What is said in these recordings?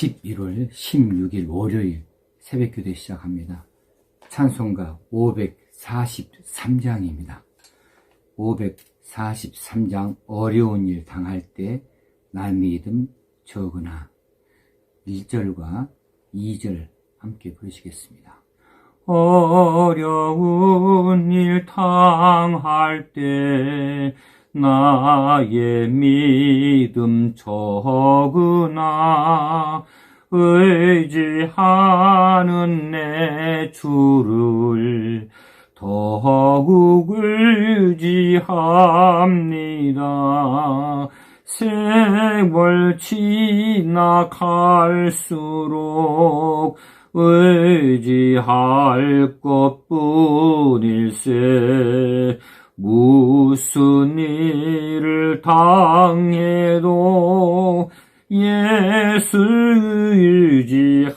11월 16일 월요일 새벽기도 시작합니다. 찬송가 543장입니다. 543장 어려운 일 당할 때 나 믿음 적으나 1절과 2절 함께 부르시겠습니다. 어려운 일 당할 때 나의 믿음 적으나 의지하는 내 주를 더욱 의지합니다. 세월 지나갈수록 의지할 것뿐일세. 무슨 일을 당해도 예수 의지합니다.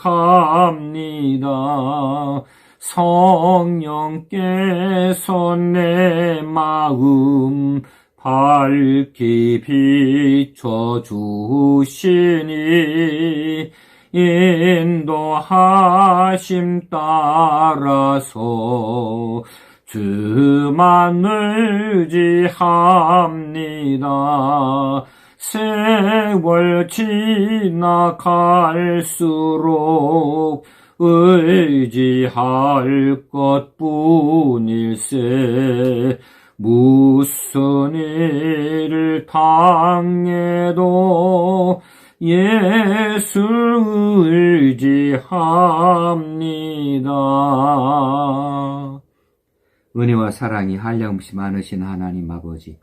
성령께서 내 마음 밝히 비춰주시니 인도하심 따라서 주만 의지합니다. 세월 지나갈수록 의지할 것뿐일세. 무슨 일을 당해도 예수 의지합니다. 은혜와 사랑이 한량없이 많으신 하나님 아버지,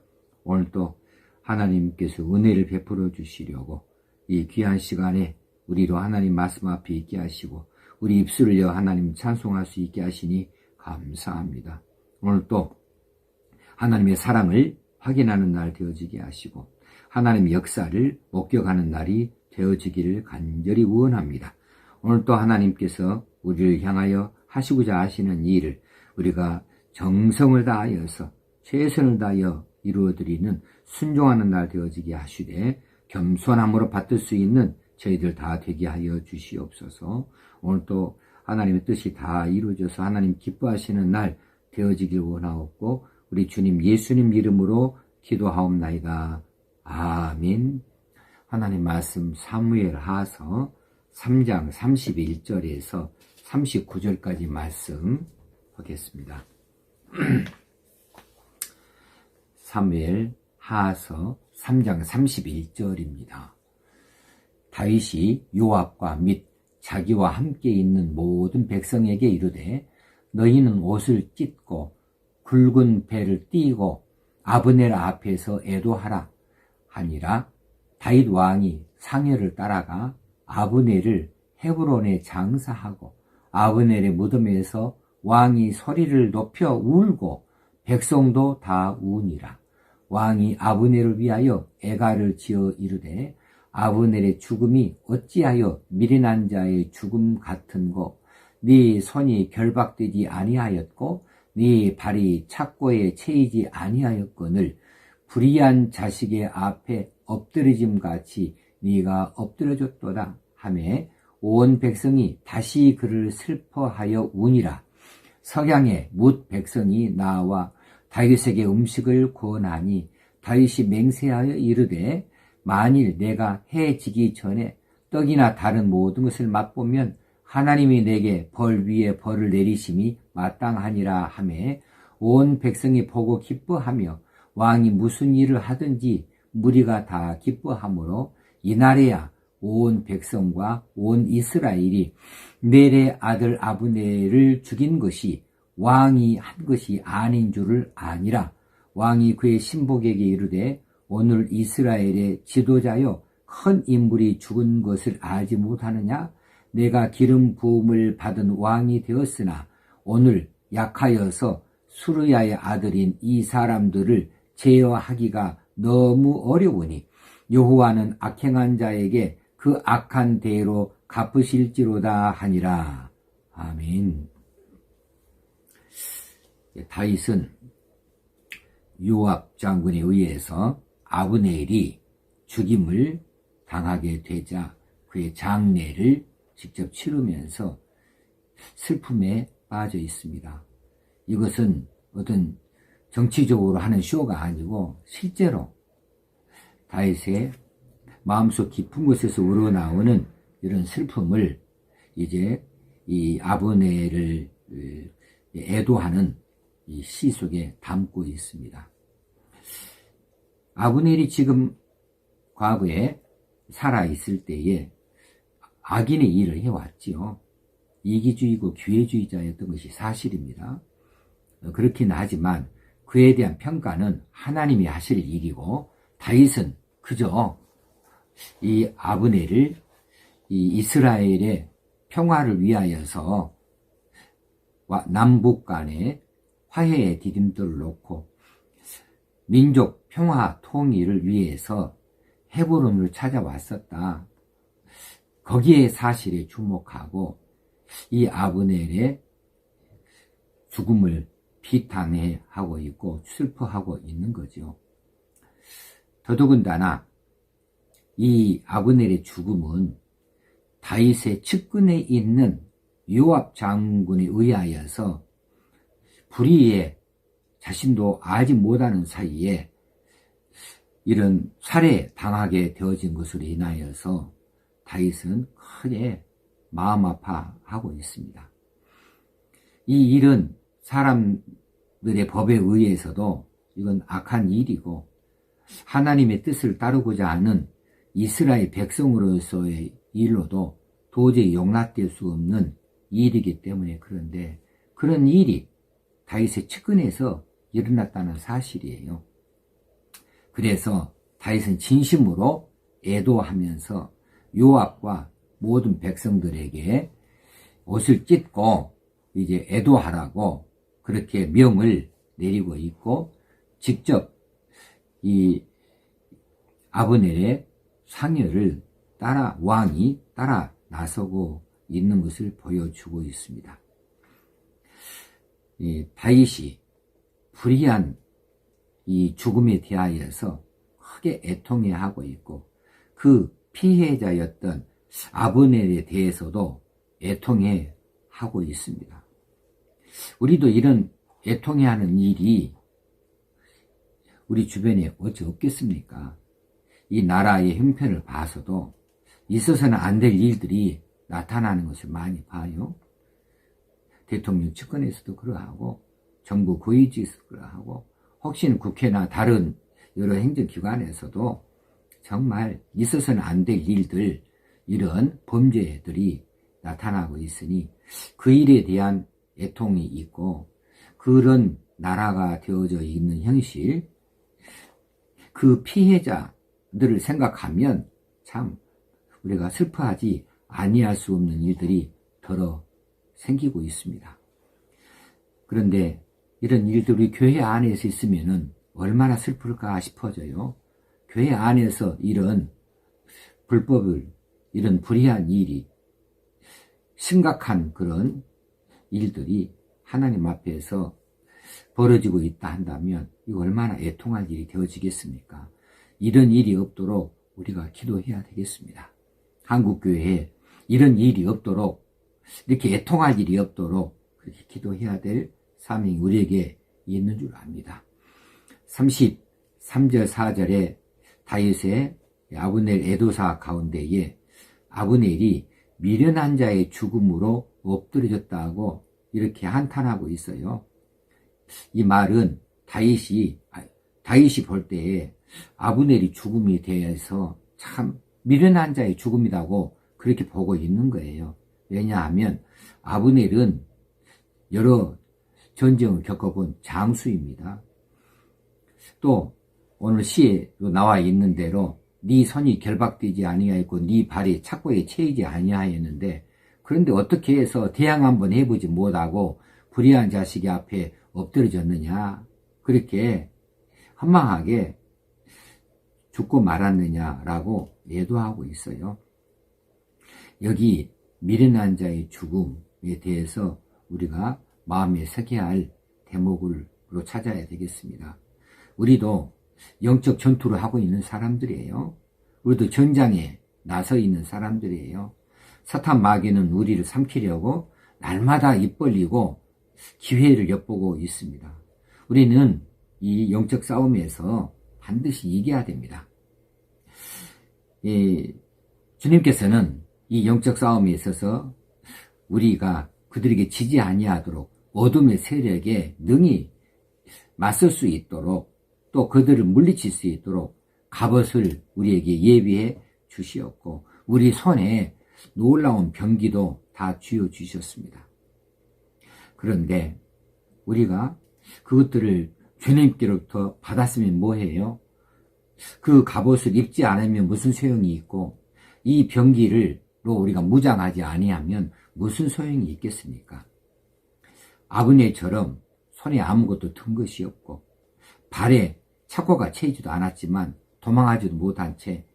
오늘도 하나님께서 은혜를 베풀어 주시려고 이 귀한 시간에 우리로 하나님 말씀 앞에 있게 하시고 우리 입술을 여 하나님 찬송할 수 있게 하시니 감사합니다. 오늘도 하나님의 사랑을 확인하는 날 되어지게 하시고 하나님의 역사를 목격하는 날이 되어지기를 간절히 원합니다. 오늘도 하나님께서 우리를 향하여 하시고자 하시는 일을 우리가 정성을 다하여서 최선을 다하여 이루어드리는 순종하는 날 되어지게 하시되 겸손함으로 받을 수 있는 저희들 다 되게 하여 주시옵소서. 오늘도 하나님의 뜻이 다 이루어져서 하나님 기뻐하시는 날 되어지길 원하옵고 우리 주님 예수님 이름으로 기도하옵나이다. 아멘. 하나님 말씀 사무엘 하서 3장 31절에서 39절까지 말씀 하겠습니다. 사무엘 하서 3장 31절입니다. 다윗이 요압과 및 자기와 함께 있는 모든 백성에게 이르되 너희는 옷을 찢고 굵은 배를 띠고 아브넬 앞에서 애도하라 하니라. 다윗 왕이 상여를 따라가 아브넬을 헤브론에 장사하고 아브넬의 무덤에서 왕이 소리를 높여 울고 백성도 다 우니라. 왕이 아브넬을 위하여 애가를 지어 이르되 아브넬의 죽음이 어찌하여 미련한 자의 죽음 같은고 네 손이 결박되지 아니하였고 네 발이 착고에 채이지 아니하였거늘 불의한 자식의 앞에 엎드러짐같이 네가 엎드려졌도다 하매 온 백성이 다시 그를 슬퍼하여 우니라. 석양에 뭇 백성이 나와 다윗에게 음식을 구하니 다윗이 맹세하여 이르되 만일 내가 해 지기 전에 떡이나 다른 모든 것을 맛보면 하나님이 내게 벌 위에 벌을 내리심이 마땅하니라 하매 온 백성이 보고 기뻐하며 왕이 무슨 일을 하든지 무리가 다 기뻐하므로 이날에야 온 백성과 온 이스라엘이 넬의 아들 아브넬을 죽인 것이 왕이 한 것이 아닌 줄을 아니라. 왕이 그의 신복에게 이르되 오늘 이스라엘의 지도자여 큰 인물이 죽은 것을 알지 못하느냐? 내가 기름 부음을 받은 왕이 되었으나 오늘 약하여서 수르야의 아들인 이 사람들을 제어하기가 너무 어려우니 여호와는 악행한 자에게 그 악한 대로 갚으실지로다 하니라. 아멘. 다윗은 요압 장군에 의해서 아브넬이 죽임을 당하게 되자 그의 장례를 직접 치르면서 슬픔에 빠져 있습니다. 이것은 어떤 정치적으로 하는 쇼가 아니고 실제로 다윗의 마음속 깊은 곳에서 우러나오는 이런 슬픔을 이제 이 아브넬을 애도하는 이 시 속에 담고 있습니다. 아브넬이 지금 과거에 살아있을 때에 악인의 일을 해왔지요. 이기주의고 기회주의자였던 것이 사실입니다. 그렇긴 하지만 그에 대한 평가는 하나님이 하실 일이고 다윗은 그저 이 아브넬을 이 이스라엘의 평화를 위하여서 남북 간의 화해의 디딤돌을 놓고 민족 평화 통일을 위해서 헤브론을 찾아왔었다. 거기에 사실에 주목하고 이 아브넬의 죽음을 비탄하고 있고 슬퍼하고 있는 거죠. 더더군다나 이 아브넬의 죽음은 다윗의 측근에 있는 요압 장군에 의하여서 불의에 자신도 알지 못하는 사이에 이런 살해당하게 되어진 것으로 인하여서 다윗은 크게 마음 아파하고 있습니다. 이 일은 사람들의 법에 의해서도 이건 악한 일이고 하나님의 뜻을 따르고자 하는 이스라엘 백성으로서의 일로도 도저히 용납될 수 없는 일이기 때문에 그런데 그런 일이 다윗의 측근에서 일어났다는 사실이에요. 그래서 다윗은 진심으로 애도하면서 요압과 모든 백성들에게 옷을 찢고 이제 애도하라고 그렇게 명을 내리고 있고 직접 이 아브넬의 상여를 왕이 따라 나서고 있는 것을 보여주고 있습니다. 다윗이 불의한 이 죽음에 대하여서 크게 애통해하고 있고 그 피해자였던 아브넬에 대해서도 애통해하고 있습니다. 우리도 이런 애통해하는 일이 우리 주변에 어찌 없겠습니까? 이 나라의 형편을 봐서도 있어서는 안 될 일들이 나타나는 것을 많이 봐요. 대통령 측근에서도 그러하고 정부 고위직에서도 그러하고 혹시는 국회나 다른 여러 행정기관에서도 정말 있어서는 안 될 일들, 이런 범죄들이 나타나고 있으니 그 일에 대한 애통이 있고 그런 나라가 되어져 있는 현실, 그 피해자들을 생각하면 참 우리가 슬퍼하지 아니할 수 없는 일들이 더러 생기고 있습니다. 그런데 이런 일들이 교회 안에서 있으면은 얼마나 슬플까 싶어져요. 교회 안에서 이런 불법을, 이런 불의한 일이, 심각한 그런 일들이 하나님 앞에서 벌어지고 있다 한다면 이거 얼마나 애통할 일이 되어지겠습니까? 이런 일이 없도록 우리가 기도해야 되겠습니다. 한국교회에 이런 일이 없도록, 이렇게 애통할 일이 없도록 그렇게 기도해야 될 사명이 우리에게 있는 줄 압니다. 33절 4절에 다윗의 아브넬 애도사 가운데에 아브넬이 미련한 자의 죽음으로 엎드려졌다고 이렇게 한탄하고 있어요. 이 말은 다윗이 볼 때에 아브넬이 죽음에 대해서 참 미련한 자의 죽음이라고 그렇게 보고 있는 거예요. 왜냐하면 아브넬은 여러 전쟁을 겪어본 장수입니다. 또 오늘 시에도 나와 있는 대로 네 손이 결박되지 아니하였고 네 발이 착고에 채이지 아니하였는데, 그런데 어떻게 해서 대항 한번 해보지 못하고 불의한 자식이 앞에 엎드려졌느냐, 그렇게 허망하게 죽고 말았느냐라고 애도하고 있어요. 여기 미련한 자의 죽음에 대해서 우리가 마음에 새겨야 할 대목으로 찾아야 되겠습니다. 우리도 영적 전투를 하고 있는 사람들이에요. 우리도 전장에 나서 있는 사람들이에요. 사탄 마귀는 우리를 삼키려고 날마다 입 벌리고 기회를 엿보고 있습니다. 우리는 이 영적 싸움에서 반드시 이겨야 됩니다. 주님께서는 이 영적 싸움에 있어서 우리가 그들에게 지지 아니하도록 어둠의 세력에 능히 맞설 수 있도록 또 그들을 물리칠 수 있도록 갑옷을 우리에게 예비해 주시었고 우리 손에 놀라운 병기도 다 쥐어 주셨습니다. 그런데 우리가 그것들을 주님께로부터 받았으면 뭐해요? 그 갑옷을 입지 않으면 무슨 소용이 있고 이 병기로 우리가 무장하지 아니하면 무슨 소용이 있겠습니까? 아브넬처럼 손에 아무것도 든 것이 없고 발에 착고가 채이지도 않았지만 도망하지도 못한 채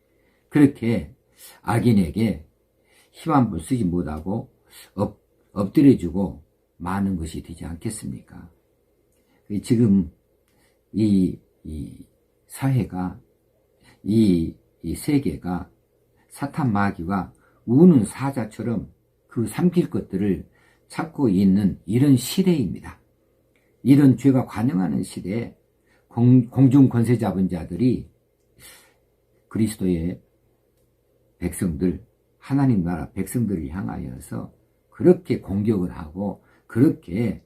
그렇게 악인에게 힘 한 번 쓰지 못하고 엎드려주고 마는 것이 되지 않겠습니까? 지금 이 사회가 이 세계가 사탄 마귀가 우는 사자처럼 그 삼킬 것들을 찾고 있는 이런 시대입니다. 이런 죄가 관영하는 시대에 공중 권세 잡은 자들이 그리스도의 백성들, 하나님 나라 백성들을 향하여서 그렇게 공격을 하고 그렇게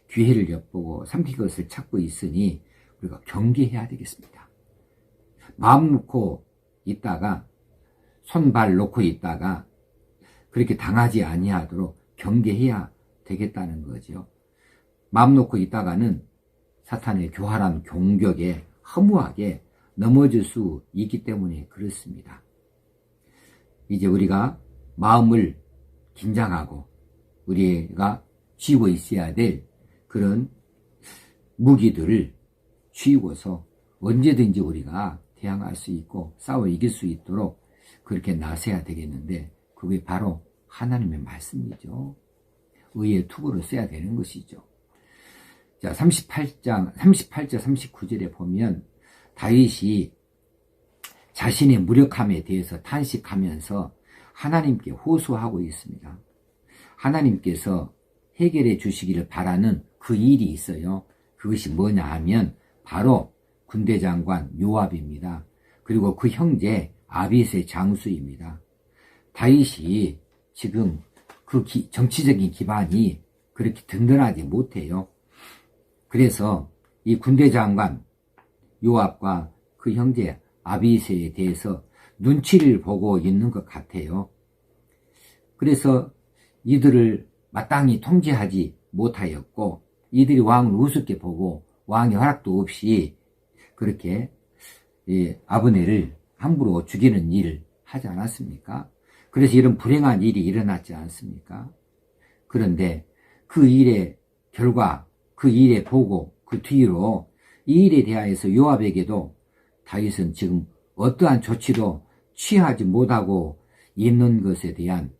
기회를 엿보고 삼킬 것을 찾고 있으니 우리가 경계해야 되겠습니다. 마음 놓고 있다가 손발 놓고 있다가 그렇게 당하지 아니하도록 경계해야 되겠다는 거죠. 마음 놓고 있다가는 사탄의 교활한 공격에 허무하게 넘어질 수 있기 때문에 그렇습니다. 이제 우리가 마음을 긴장하고 우리가 쥐고 있어야 될 그런 무기들을 쥐고서 언제든지 우리가 대항할 수 있고 싸워 이길 수 있도록 그렇게 나서야 되겠는데 그게 바로 하나님의 말씀이죠. 의의 투구를 써야 되는 것이죠. 자, 38절 39절에 보면 다윗이 자신의 무력함에 대해서 탄식하면서 하나님께 호소하고 있습니다. 하나님께서 해결해 주시기를 바라는 그 일이 있어요. 그것이 뭐냐 하면 바로 군대장관 요압입니다. 그리고 그 형제 아빗의 장수입니다. 다윗이 지금 그 정치적인 기반이 그렇게 든든하지 못해요. 그래서 이 군대장관 요압과 그 형제 아빗에 대해서 눈치를 보고 있는 것 같아요. 그래서 이들을 마땅히 통제하지 못하였고 이들이 왕을 우습게 보고 왕의 허락도 없이 그렇게 아브넬을 함부로 죽이는 일을 하지 않았습니까? 그래서 이런 불행한 일이 일어났지 않습니까? 그런데 그 일의 결과, 그 일의 보고, 그 뒤로 이 일에 대하여서 요압에게도 다윗은 지금 어떠한 조치도 취하지 못하고 있는 것에 대한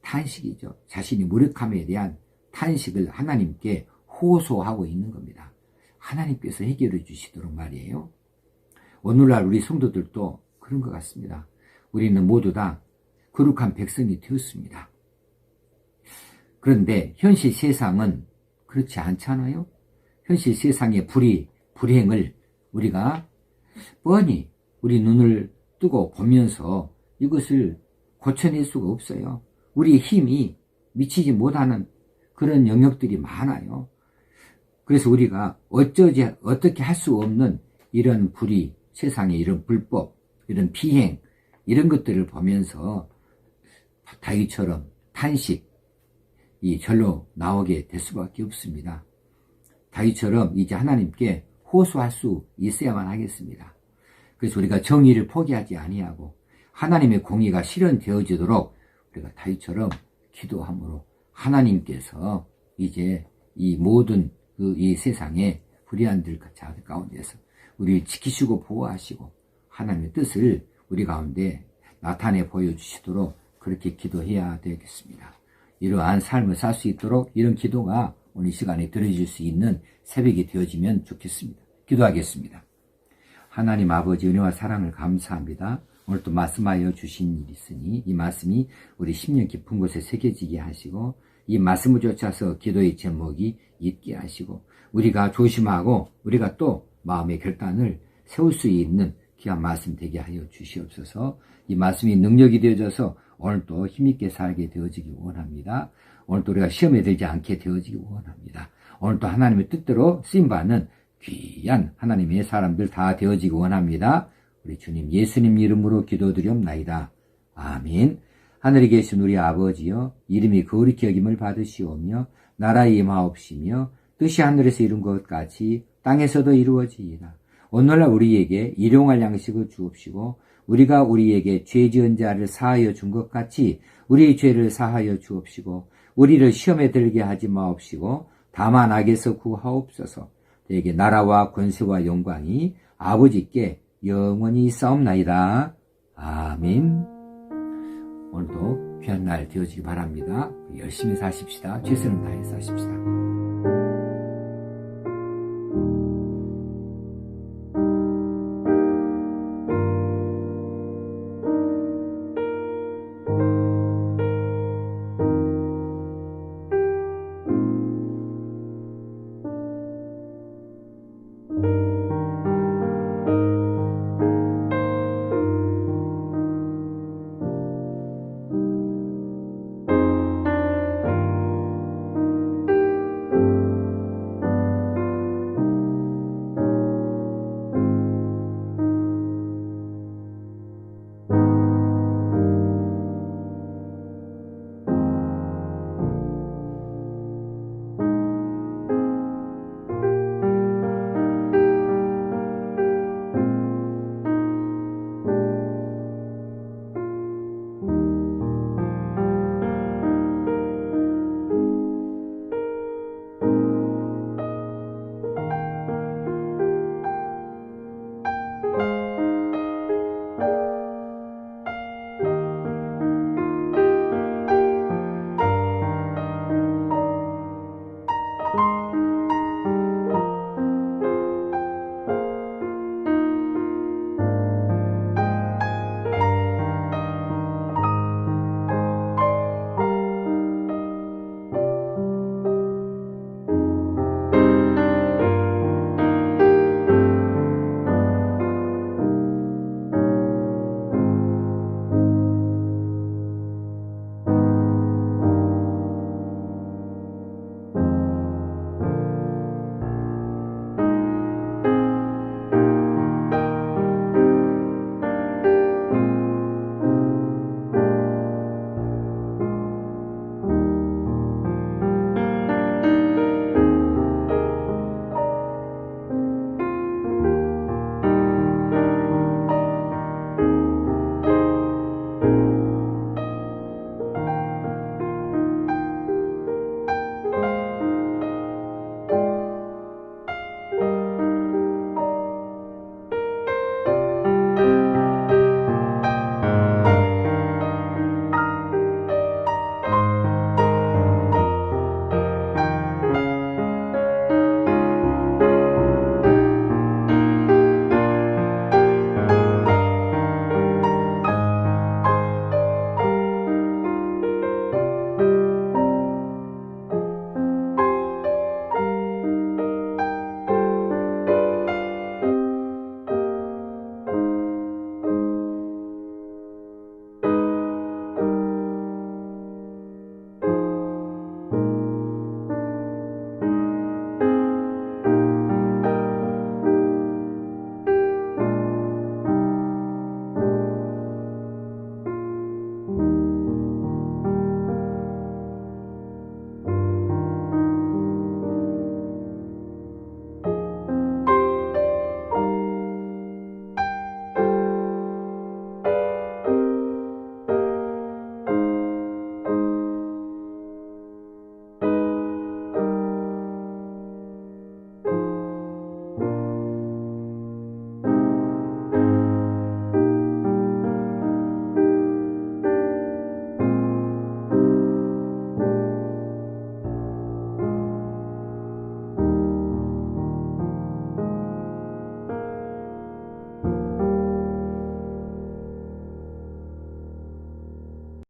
탄식이죠. 자신이 무력함에 대한 탄식을 하나님께 호소하고 있는 겁니다. 하나님께서 해결해 주시도록 말이에요. 오늘날 우리 성도들도 그런 것 같습니다. 우리는 모두 다 거룩한 백성이 되었습니다. 그런데 현실 세상은 그렇지 않잖아요. 현실 세상의 불행을 우리가 뻔히 우리 눈을 뜨고 보면서 이것을 고쳐낼 수가 없어요. 우리의 힘이 미치지 못하는 그런 영역들이 많아요. 그래서 우리가 어떻게 할 수 없는 이런 불의, 세상의 이런 불법, 이런 비행, 이런 것들을 보면서 다윗처럼 탄식이 절로 나오게 될 수밖에 없습니다. 다윗처럼 이제 하나님께 호소할 수 있어야만 하겠습니다. 그래서 우리가 정의를 포기하지 아니하고 하나님의 공의가 실현되어지도록 우리가 다윗처럼 기도함으로 하나님께서 이제 이 모든 이 세상의 불의한들 가운데서 우리를 지키시고 보호하시고 하나님의 뜻을 우리 가운데 나타내 보여주시도록 그렇게 기도해야 되겠습니다. 이러한 삶을 살 수 있도록 이런 기도가 오늘 시간에 들어질 수 있는 새벽이 되어지면 좋겠습니다. 기도하겠습니다. 하나님 아버지 은혜와 사랑을 감사합니다. 오늘 또 말씀하여 주신 일이 있으니 이 말씀이 우리 심령 깊은 곳에 새겨지게 하시고 이 말씀을 쫓아서 기도의 제목이 있게 하시고 우리가 조심하고 우리가 또 마음의 결단을 세울 수 있는 귀한 말씀 되게 하여 주시옵소서. 이 말씀이 능력이 되어져서 오늘도 힘있게 살게 되어지기 원합니다. 오늘도 우리가 시험에 들지 않게 되어지기 원합니다. 오늘도 하나님의 뜻대로 쓰임받는 귀한 하나님의 사람들 다 되어지기 원합니다. 우리 주님 예수님 이름으로 기도드리옵나이다. 아멘. 하늘에 계신 우리 아버지여, 이름이 거룩히 여김을 받으시오며 나라의 임하옵시며 뜻이 하늘에서 이룬 것 같이 땅에서도 이루어지이다. 오늘날 우리에게 일용할 양식을 주옵시고 우리가 우리에게 죄 지은 자를 사하여 준 것 같이 우리의 죄를 사하여 주옵시고 우리를 시험에 들게 하지 마옵시고 다만 악에서 구하옵소서. 되게 나라와 권세와 영광이 아버지께 영원히 있사옵나이다. 아멘. 오늘도 귀한 날 되어지기 바랍니다. 열심히 사십시다. 최선을 다해 사십시다.